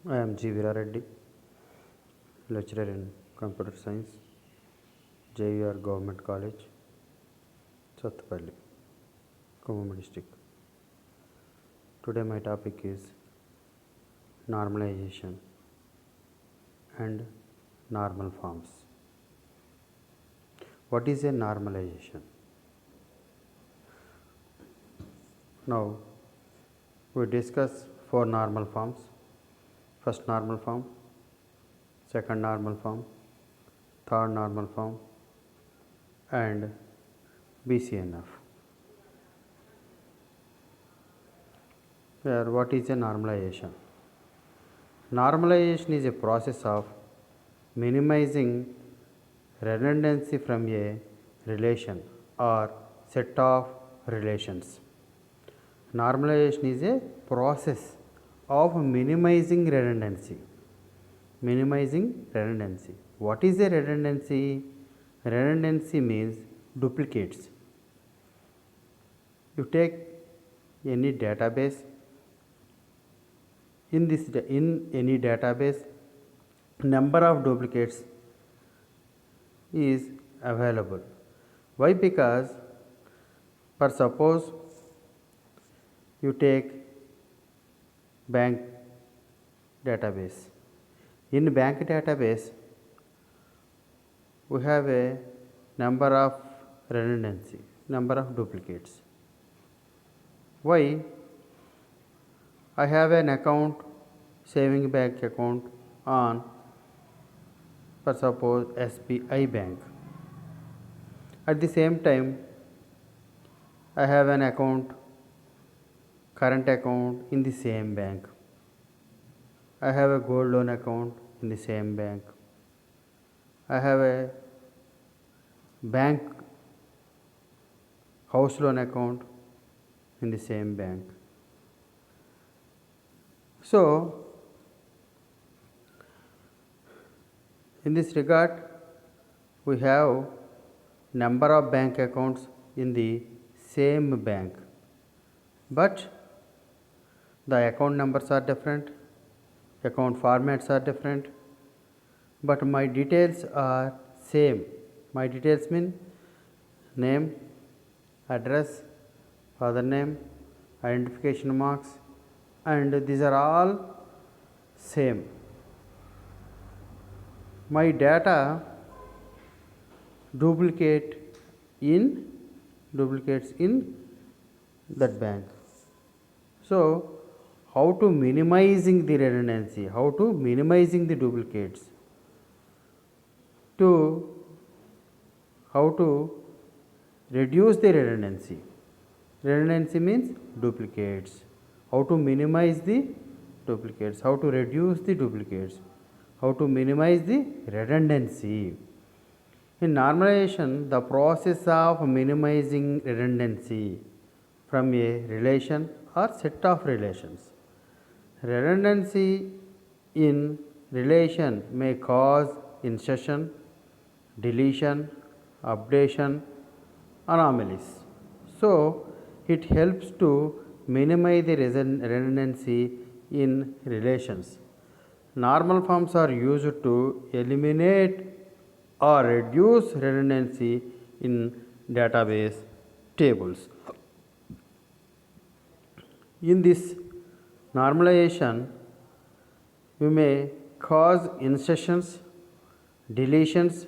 I am G. Virareddy, lecturer in Computer Science, JUR Government College, Sattupalli, Kommam district. Today my topic is normalization and normal forms. What is a normalization? Now we discuss four normal forms. First normal form, second normal form, third normal form, and BCNF. Here, what is a normalization? Normalization is a process of minimizing redundancy from a relation or set of relations. Normalization is a process of minimizing redundancy. Minimizing redundancy. What is a redundancy? Redundancy means duplicates. You take any database. In any database, number of duplicates is available. Why? Because for suppose you take bank database. In bank database, we have a number of redundancy, number of duplicates. Why? I have an account, saving bank account on, for suppose, SBI bank. At the same time, I have an account, current account in the same bank. I have a gold loan account in the same bank. I have a bank house loan account in the same bank. So, in this regard, we have number of bank accounts in the same bank, but the account numbers are different, account formats are different, but my details are same. My details mean name, address, father name, identification marks, and these are all same. My data duplicates in that bank. So, how to minimizing the redundancy? How to minimizing the duplicates? How to reduce the redundancy? Redundancy means duplicates. How to minimize the duplicates? How to reduce the duplicates? How to minimize the redundancy? In normalization, the process of minimizing redundancy from a relation or set of relations. Redundancy in relation may cause insertion, deletion, updation, anomalies. So, it helps to minimize the redundancy in relations. Normal forms are used to eliminate or reduce redundancy in database tables. In this normalization, we may cause insertions, deletions,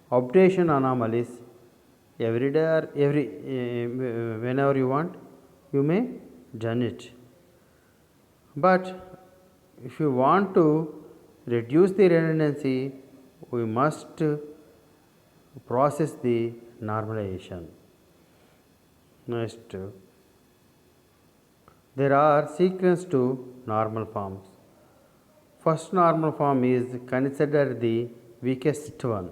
updation anomalies every day or whenever you want, you may done it. But if you want to reduce the redundancy, we must process the normalization. Next, there are sequence to normal forms. First normal form is considered the weakest one.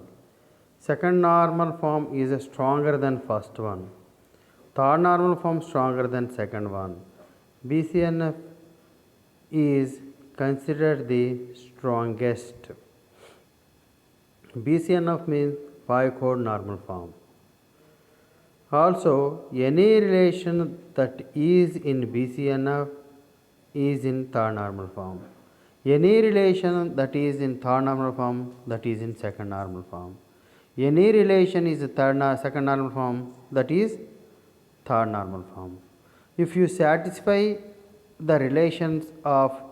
Second normal form is stronger than first one. Third normal form stronger than second one. BCNF is considered the strongest. BCNF means Biochord normal form. Also, any relation that is in BCNF is in third normal form. Any relation that is in third normal form, that is in second normal form. Any relation is second normal form, that is third normal form. If you satisfy the relations of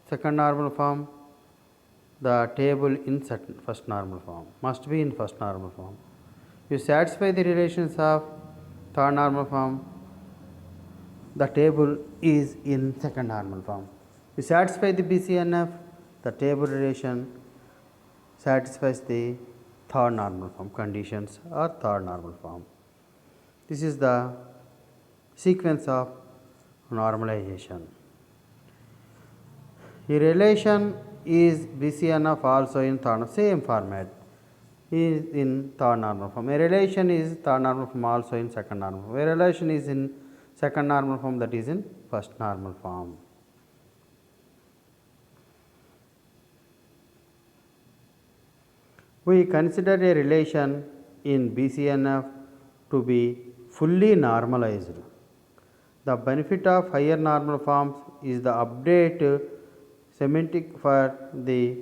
second normal form, the table in first normal form must be in first normal form. You satisfy the relations of third normal form, the table is in second normal form. You satisfy the BCNF, the table relation satisfies the third normal form conditions or third normal form. This is the sequence of normalization. A relation is BCNF also in third, same format, is in third normal form. A relation is third normal form also in second normal form. A relation is in second normal form, that is in first normal form. We consider a relation in BCNF to be fully normalized. The benefit of higher normal forms is the update semantic for the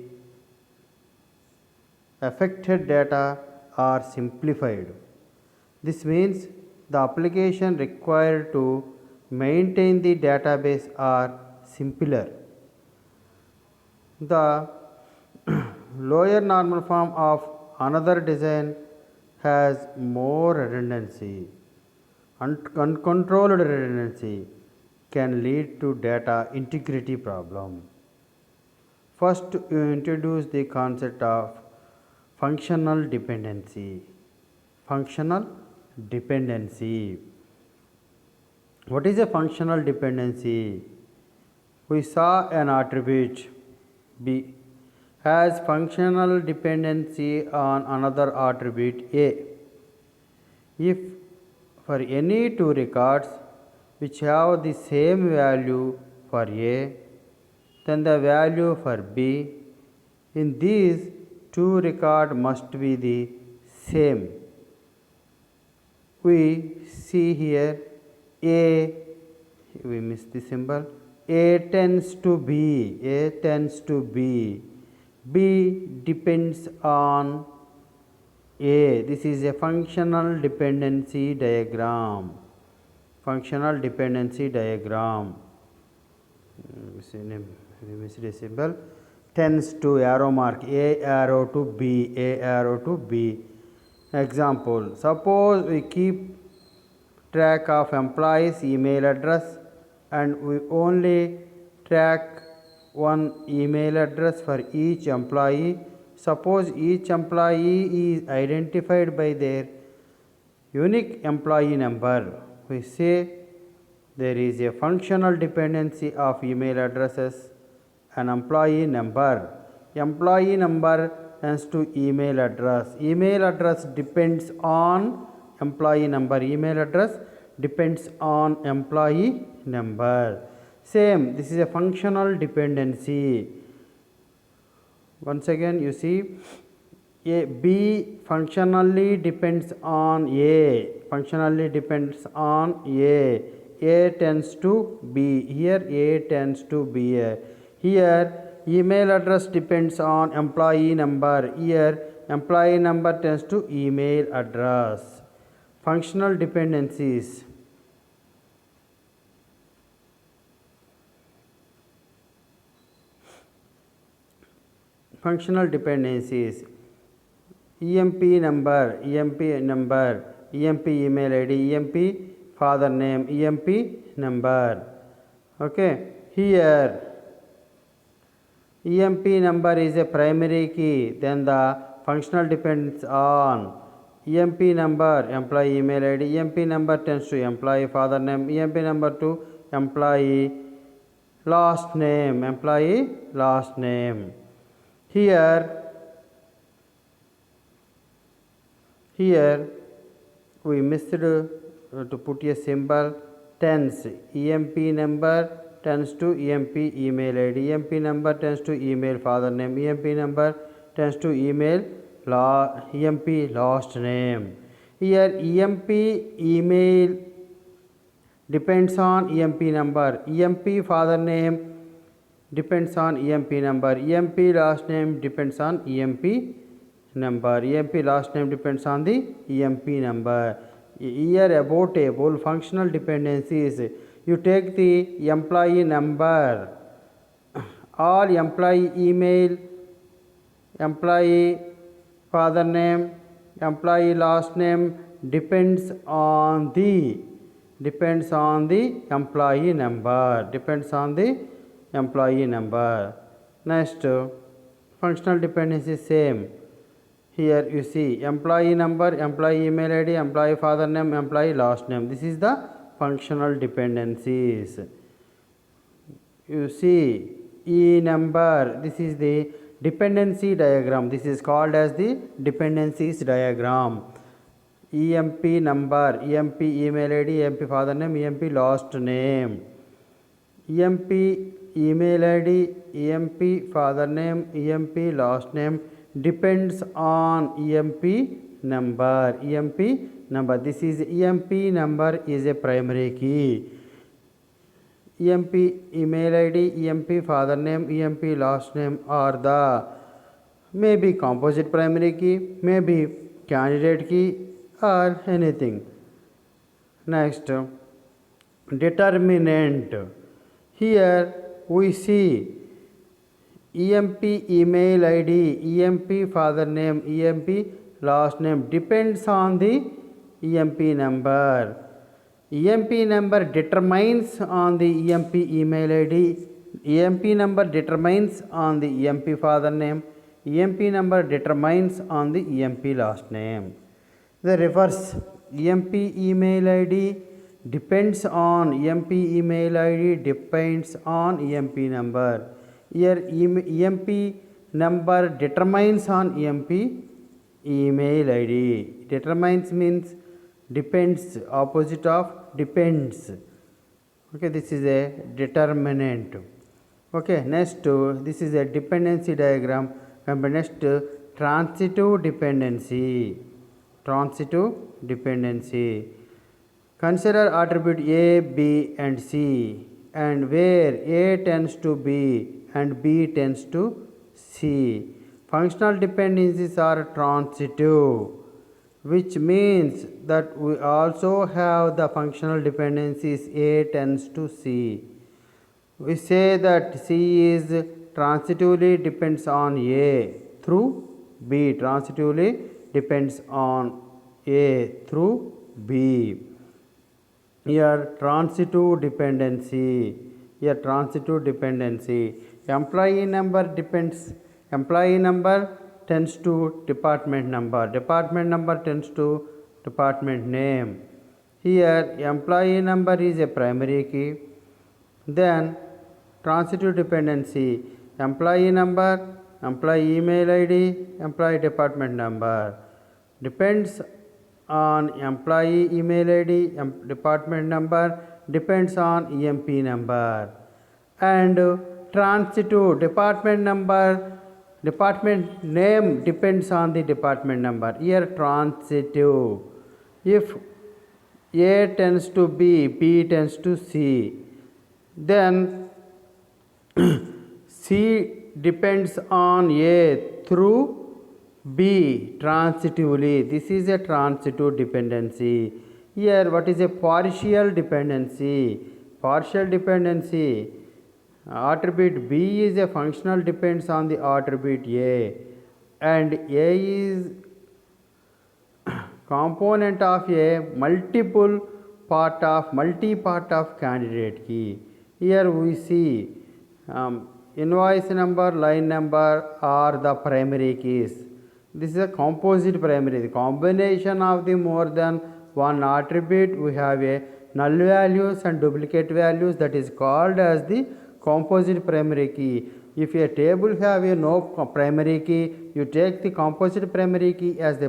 affected data are simplified. This means the application required to maintain the database are simpler. The lower normal form of another design has more redundancy. Uncontrolled redundancy can lead to data integrity problem. First, you introduce the concept of functional dependency. Functional dependency. What is a functional dependency? We saw an attribute B has functional dependency on another attribute A. If for any two records which have the same value for A, then the value for B in these two records must be the same. We see here A, we miss the symbol, A tends to B, A tends to B, B depends on A. This is a functional dependency diagram. Functional dependency diagram. We missed a symbol. Tends to arrow mark A arrow to B, A arrow to B. Example, suppose we keep track of employees' email address and we only track one email address for each employee. Suppose each employee is identified by their unique employee number. We say there is a functional dependency of email addresses and employee number. Employee number tends to email address. Email address depends on employee number. Email address depends on employee number. Same, this is a functional dependency. Once again, you see A, B functionally depends on A. Functionally depends on A. A tends to B. Here A tends to B. Here email address depends on employee number. Here employee number tends to email address. Functional dependencies. Functional dependencies. EMP number, EMP number, EMP email ID, EMP father name, EMP number. Okay, here EMP number is a primary key, then the functional depends on EMP number, employee email ID, EMP number tends to employee father name, EMP number to employee last name, employee last name. Here we missed to put a symbol tends. EMP number tends to EMP email ID. EMP number tends to email father name. EMP number tends to email EMP last name. Here EMP email depends on EMP number. EMP father name depends on EMP number. EMP last name depends on EMP number. EMP last name depends on the EMP number. Here about table functional dependencies. You take the employee number, all employee email, employee father name, employee last name depends on the employee number, depends on the employee number. Next, functional dependency same. Here you see employee number, employee email ID, employee father name, employee last name. This is the functional dependencies. You see E number, this is the dependency diagram. This is called as the dependencies diagram. EMP number, EMP email ID, EMP father name, EMP last name. EMP email ID, EMP father name, EMP last name depends on EMP number. EMP number. This is EMP number is a primary key. EMP email ID, EMP father name, EMP last name are the maybe composite primary key, maybe candidate key or anything. Next, determinant. Here we see EMP email ID, EMP father name, EMP last name depends on the EMP number. EMP number determines on the EMP email ID, EMP number determines on the EMP father name, EMP number determines on the EMP last name. The reverse, EMP email ID depends on EMP email ID depends on EMP number. Here EMP number determines on EMP email ID. Determines means depends, opposite of depends. Okay, this is a determinant. Okay, next this is a dependency diagram. Next, transitive dependency. Transitive dependency. Consider attribute A, B and C, and where A tends to B and B tends to C. Functional dependencies are transitive, which means that we also have the functional dependencies A tends to C. We say that C is transitively depends on A through B, transitively depends on A through B. Here transitive dependency. Here transitive dependency. Employee number depends. Employee number tends to department number. Department number tends to department name. Here employee number is a primary key. Then transitive dependency. Employee number, employee email ID, employee department number depends on employee email ID, department number depends on EMP number. And transitive department number, department name depends on the department number. Here transitive. If A tends to B, B tends to C, then C depends on A through B transitively. This is a transitive dependency. Here what is a partial dependency? Partial dependency. Attribute B is a functional depends on the attribute A, and A is component of a multi-part of candidate key. Here we see invoice number, line number are the primary keys. This is a composite primary. The combination of the more than one attribute, we have a null values and duplicate values, that is called as the composite primary key. If a table have a no primary key, you take the composite primary key as the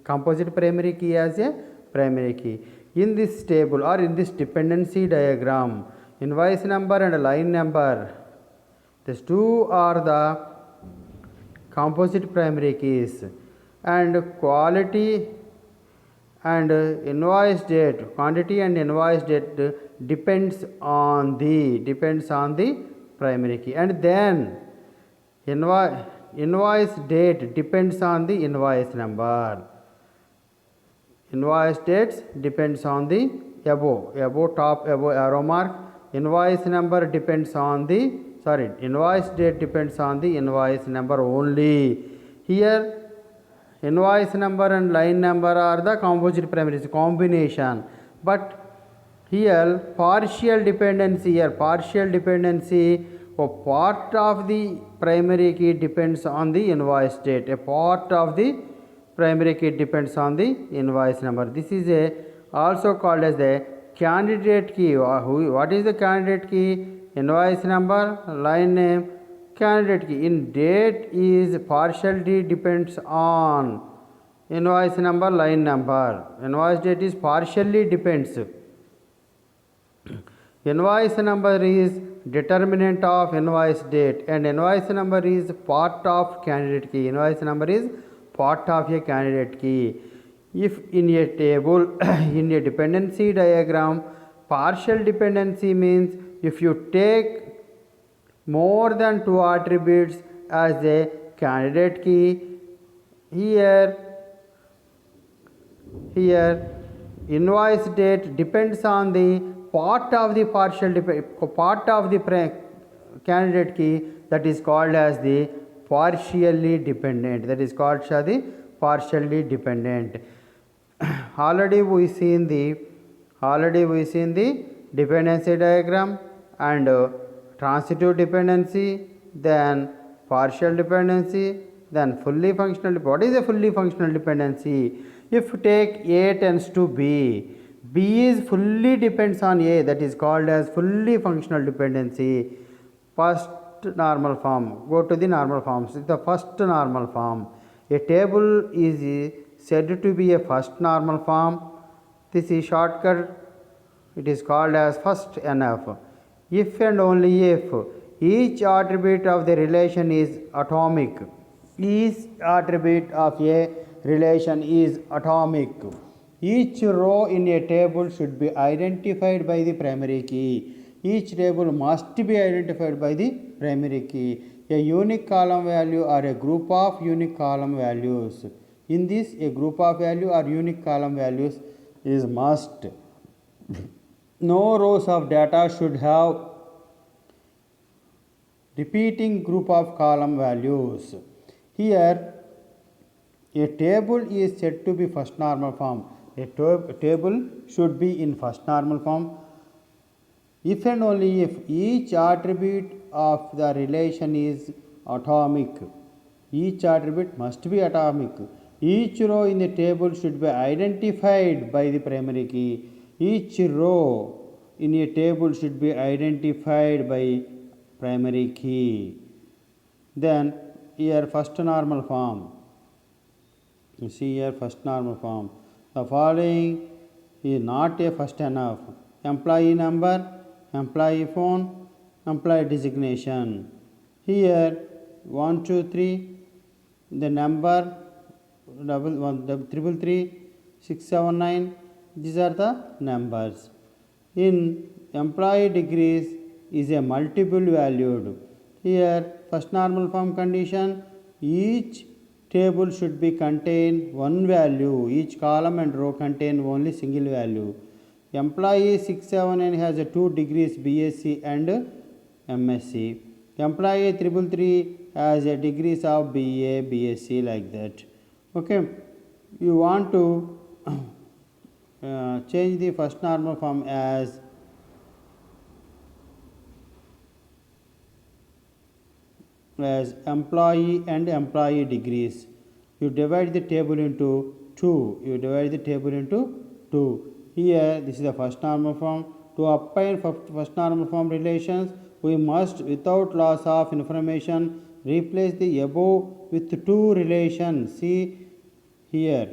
composite primary key as a primary key. In this table or in this dependency diagram, invoice number and line number, these two are the composite primary keys, and quality and invoice date, quantity and invoice date depends on the primary key. And then invoice date depends on the invoice number. Invoice dates depends on the above arrow mark. Invoice number depends on the invoice date depends on the invoice number only. Here invoice number and line number are the composite primaries combination, but here partial dependency, a part of the primary key depends on the invoice date, a part of the primary key depends on the invoice number. This is also called as the candidate key. What is the candidate key? Invoice number, line name, candidate key. In date is partially depends on invoice number, line number. Invoice date is partially depends. Invoice number is determinant of invoice date, and invoice number is part of candidate key. Invoice number is part of a candidate key. If in a table in a dependency diagram, partial dependency means if you take more than two attributes as a candidate key, here invoice date depends on the part of the candidate key, that is called as the partially dependent. That is called as the partially dependent. Already we seen the dependency diagram and transitive dependency, then partial dependency, then fully functional. What is a fully functional dependency? If take A tends to B, B is fully depends on A, that is called as fully functional dependency. First normal form, go to the normal forms. The first normal form, a table is said to be a first normal form. This is shortcut, it is called as first NF. If and only if each attribute of the relation is atomic, each attribute of a relation is atomic, each row in a table should be identified by the primary key. Each table must be identified by the primary key. A unique column value or a group of unique column values. In this, a group of value or unique column values is must. No rows of data should have repeating group of column values. Here, a table is said to be first normal form. A table should be in first normal form if and only if each attribute of the relation is atomic. Each attribute must be atomic. Each row in the table should be identified by the primary key. Each row in a table should be identified by primary key. Then here first normal form. You see here first normal form. The following is not a first enough. Employee number, employee phone, employee designation. Here 1, 2, 3, the number 333, 679, these are the numbers. In employee degrees is a multiple valued. Here first normal form condition, each table should be contain one value, each column and row contain only single value. Employee 679 has a 2 degrees BSc and MSc. Employee 333 has a degrees of BA, BSc, like that. Okay, you want to change the first normal form as employee and employee degrees. You divide the table into 2. Here this is the first normal form. To obtain first normal form relations, we must, without loss of information, replace the above with 2 relations. See here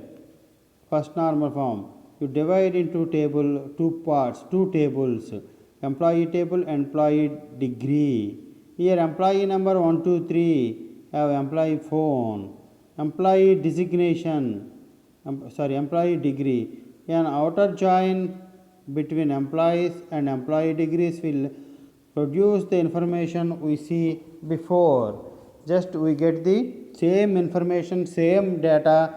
first normal form. You divide into table 2 parts, 2 tables, employee table, employee degree. Here employee number 1, 2, 3 have employee phone, employee designation, employee degree. An outer join between employees and employee degrees will produce the information we see before. Just we get the same information, same data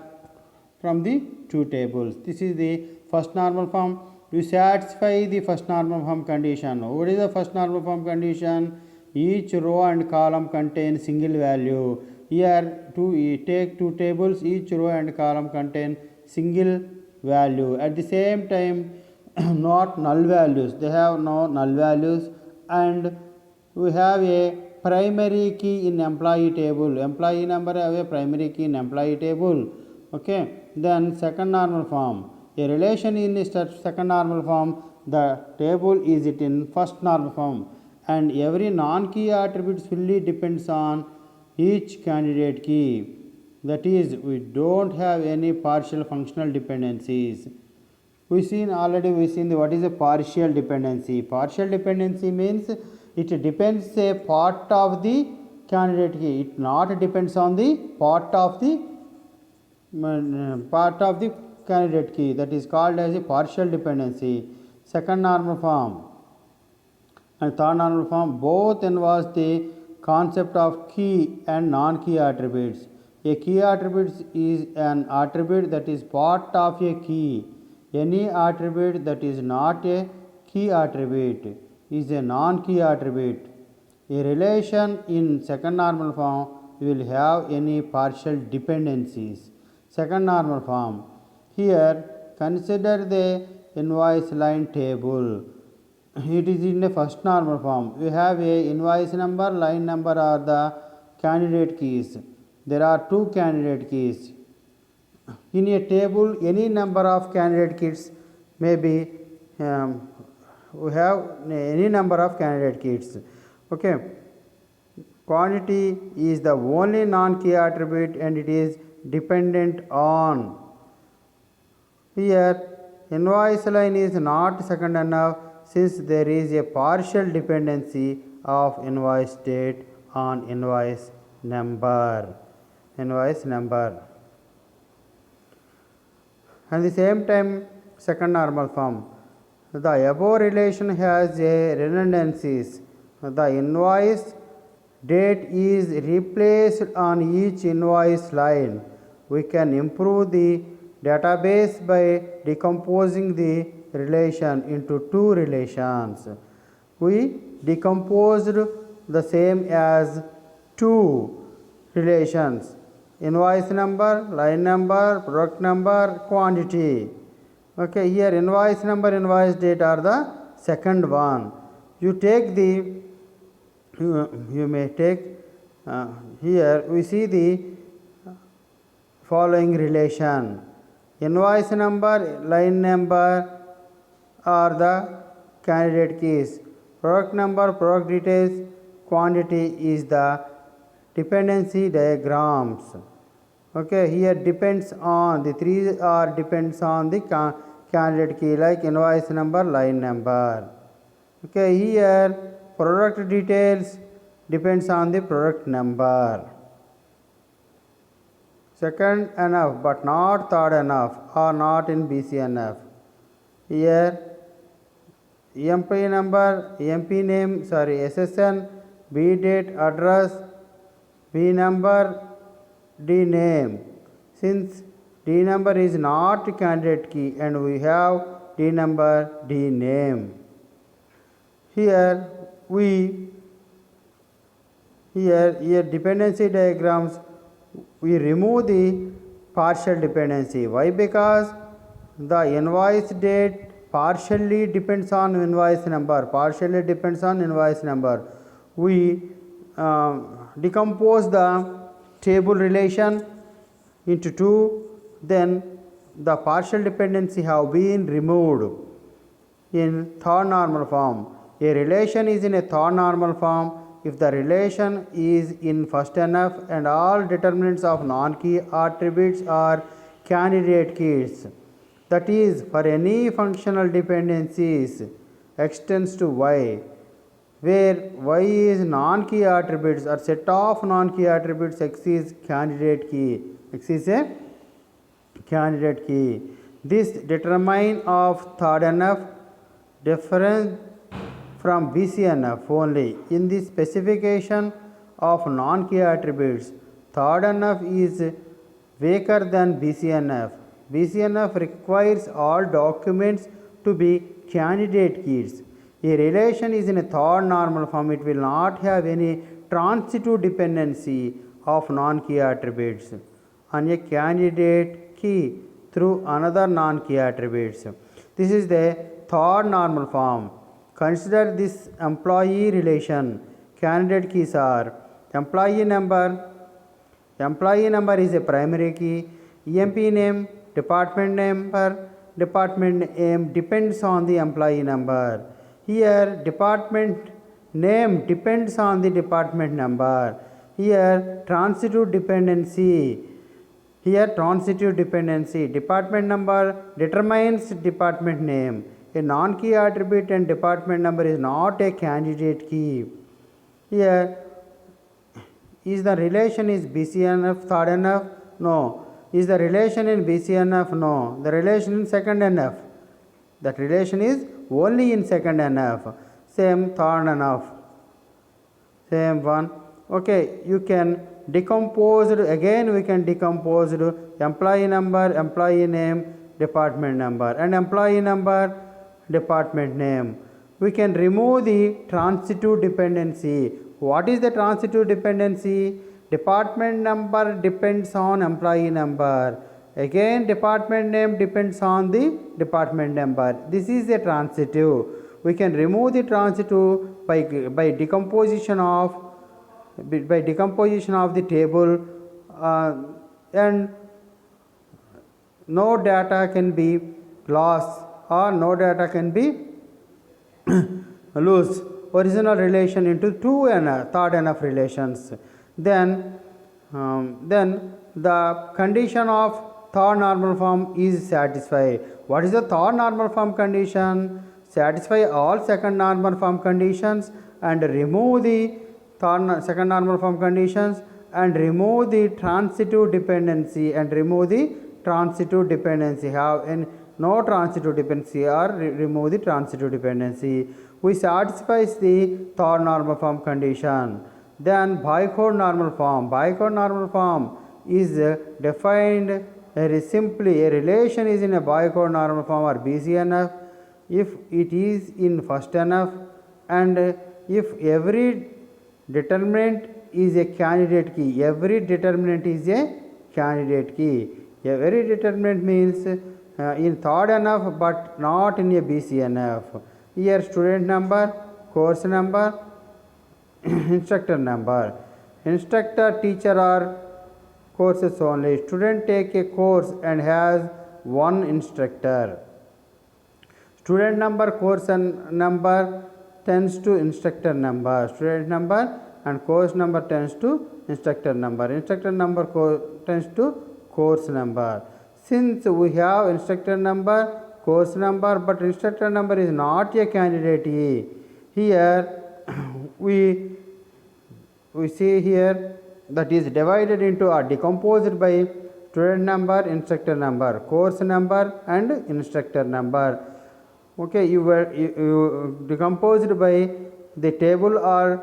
from the two tables. This is the first normal form. To satisfy the first normal form condition. What is the first normal form condition? Each row and column contain single value. Here take two tables, each row and column contain single value. At the same time, not null values. They have no null values, and we have a primary key in employee table. Employee number have a primary key in employee table. Okay. Then second normal form. A relation in second normal form, the table is it in first normal form, and every non-key attribute fully depends on each candidate key. That is, we don't have any partial functional dependencies. We seen what is a partial dependency. Partial dependency means it depends a part of the candidate key. It not depends on the part of the candidate key. That is called as a partial dependency. Second normal form and third normal form both involves the concept of key and non-key attributes. A key attribute is an attribute that is part of a key. Any attribute that is not a key attribute is a non-key attribute. A relation in second normal form will have any partial dependencies. Second normal form. Here consider the invoice line table. It is in the first normal form. We have a invoice number, line number are the candidate keys. There are two candidate keys. In a table, any number of candidate keys may be, we have any number of candidate keys. Okay. Quantity is the only non-key attribute and it is dependent on. Here, invoice line is not second enough since there is a partial dependency of invoice date on invoice number. Invoice number. At the same time, second normal form. The above relation has a redundancies. The invoice date is replaced on each invoice line. We can improve the database by decomposing the relation into two relations. We decomposed the same as two relations: invoice number, line number, product number, quantity. Okay, here invoice number, invoice date are the second one. You take the, you may take, here we see the following relation. Invoice number, line number are the candidate keys. Product number, product details, quantity is the dependency diagrams. Okay, here depends on, the three are depends on the candidate key like invoice number, line number. Okay, here product details depends on the product number. Second enough but not third enough or not in BCNF. Here MP number, MP name, SSN, B date, address, B number, D name. Since D number is not candidate key and we have D number, D name. Here dependency diagrams, we remove the partial dependency. Why? Because the invoice date partially depends on invoice number, partially depends on invoice number. We decompose the table relation into two, then the partial dependency have been removed. In third normal form, a relation is in a third normal form if the relation is in first NF and all determinants of non-key attributes are candidate keys. That is, for any functional dependencies extends to Y, where Y is non-key attributes or set of non-key attributes, X is candidate key. X is a candidate key. This determine of third NF different from BCNF only. In the specification of non-key attributes, third NF is weaker than BCNF. BCNF requires all documents to be candidate keys. A relation is in a third normal form. It will not have any transitive dependency of non-key attributes on a candidate key through another non-key attributes. This is the third normal form. Consider this employee relation. Candidate keys are employee number. Employee number is a primary key. EMP name, department number. Department name depends on the employee number. Here department name depends on the department number. Here transitive dependency. Department number determines department name. A non-key attribute and department number is not a candidate key. Here is the relation is BCNF third NF? No. Is the relation in BCNF? No. The relation in second NF. That relation is only in second NF. Same third NF. Same one. Okay, you can decompose again. We can decompose employee number, employee name, department number, and employee number, department name. We can remove the transitive dependency. What is the transitive dependency? Department number depends on employee number. Again, department name depends on the department number. This is a transitive. We can remove the transitive by decomposition of the table, and no data can be lost or no data can be lose original relation into two and third NF relations. Then the condition of third normal form is satisfied. What is the third normal form condition? Satisfy all second normal form conditions and remove the second normal form conditions and remove the transitive dependency have no transitive dependency or remove the transitive dependency. We satisfies the third normal form condition. Then bicode normal form. Bicode normal form is defined very simply. A relation is in a bicode normal form or BCNF if it is in first NF and if every determinant is a candidate key. Every determinant is a candidate key. Every determinant means in third NF but not in a BCNF. Here student number, course number, instructor number. Instructor, teacher are courses only. Student take a course and has one instructor. Student number, course and number tends to instructor number. Student number and course number tends to instructor number. Instructor number tends to course number. Since we have instructor number, course number, but instructor number is not a candidate key. Here we see here that is divided into or decomposed by student number, instructor number, course number and instructor number. Okay, you decomposed by the table or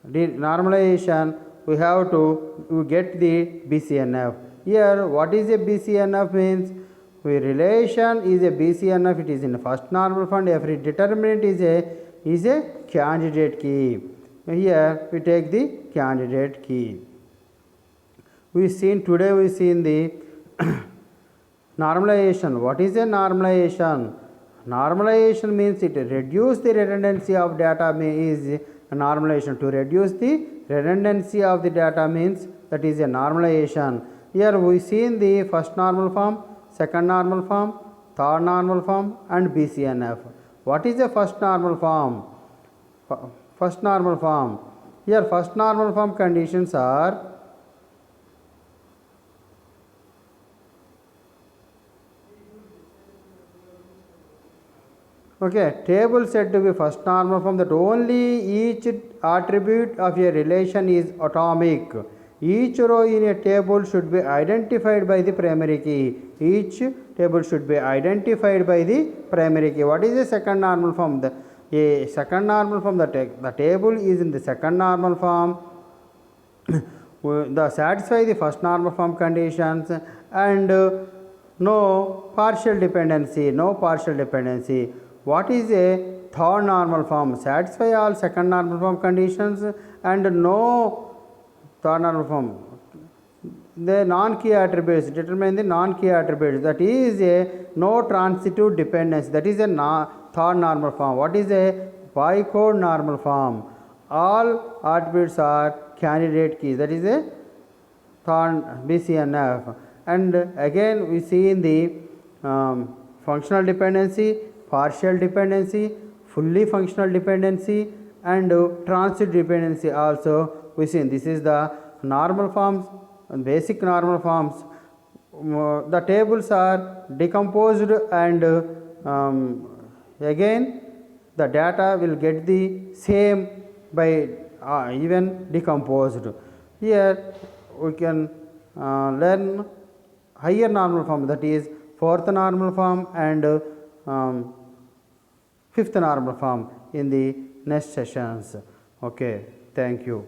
the normalization. We have to get the BCNF. Here what is a BCNF means? Relation is a BCNF. It is in first normal form. Every determinant is a candidate key. Here we take the candidate key. Today we seen the normalization. What is a normalization? Normalization means it reduce the redundancy of data is a normalization. To reduce the redundancy of the data means that is a normalization. Here we seen the first normal form, second normal form, third normal form and BCNF. What is the first normal form? First normal form. Here first normal form conditions are table said to be first normal form that only each attribute of a relation is atomic. Each row in a table should be identified by the primary key. each table should be identified by the primary key. What is the second normal form? A second normal form, the table is in the second normal form, the satisfy the first normal form conditions, and no partial dependency. What is a third normal form? Satisfy all second normal form conditions and no third normal form. The non-key attributes, determine the non-key attributes, that is a no transitive dependency, that is a third normal form. What is a bicode normal form? All attributes are candidate keys, that is a third BCNF. And again we see in the functional dependency, partial dependency, fully functional dependency, and transitive dependency also we see. This is the normal forms, basic normal forms. The tables are decomposed, and again the data will get the same by even decomposed. Here we can learn higher normal form, that is fourth normal form and fifth normal form in the next sessions. Okay, thank you.